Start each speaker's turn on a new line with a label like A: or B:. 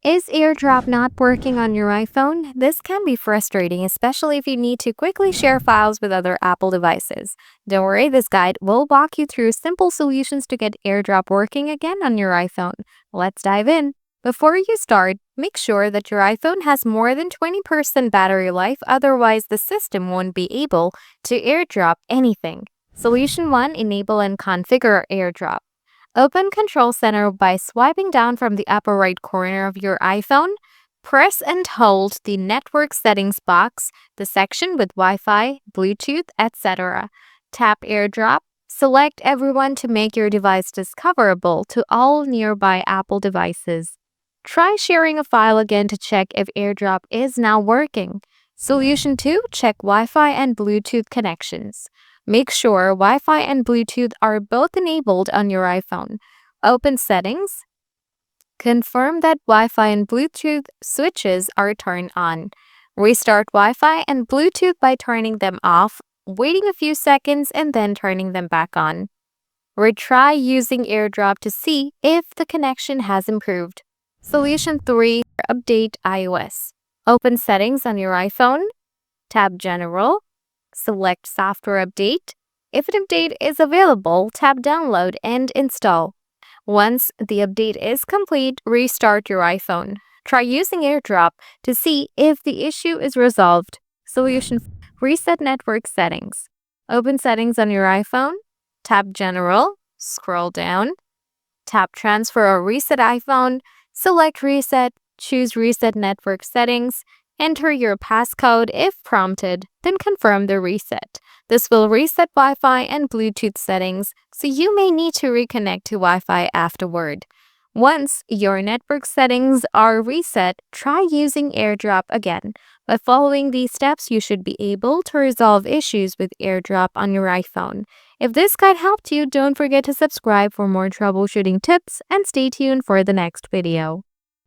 A: Is AirDrop not working on your iPhone? This can be frustrating, especially if you need to quickly share files with other Apple devices. Don't worry, this guide will walk you through simple solutions to get AirDrop working again on your iPhone. Let's dive in. Before you start, make sure that your iPhone has more than 20% battery life, otherwise, the system won't be able to AirDrop anything. Solution 1: Enable and configure AirDrop. Open Control Center by swiping down from the upper right corner of your iPhone. Press and hold the Network Settings box, the section with Wi-Fi, Bluetooth, etc. Tap AirDrop. Select Everyone to make your device discoverable to all nearby Apple devices. Try sharing a file again to check if AirDrop is now working. Solution 2: Check Wi-Fi and Bluetooth connections. Make sure Wi-Fi and Bluetooth are both enabled on your iPhone. Open Settings. Confirm that Wi-Fi and Bluetooth switches are turned on. Restart Wi-Fi and Bluetooth by turning them off, waiting a few seconds, and then turning them back on. Retry using AirDrop to see if the connection has improved. Solution 3: Update iOS. Open Settings on your iPhone. Tap General. Select Software Update. If an update is available, tap Download and Install. Once the update is complete, restart your iPhone. Try using AirDrop to see if the issue is resolved. Solution: Reset Network Settings. Open Settings on your iPhone. Tap General. Scroll down. Tap Transfer or Reset iPhone. Select Reset. Choose Reset Network Settings. Enter your passcode if prompted, then confirm the reset. This will reset Wi-Fi and Bluetooth settings, so you may need to reconnect to Wi-Fi afterward. Once your network settings are reset, try using AirDrop again. By following these steps, you should be able to resolve issues with AirDrop on your iPhone. If this guide helped you, don't forget to subscribe for more troubleshooting tips and stay tuned for the next video.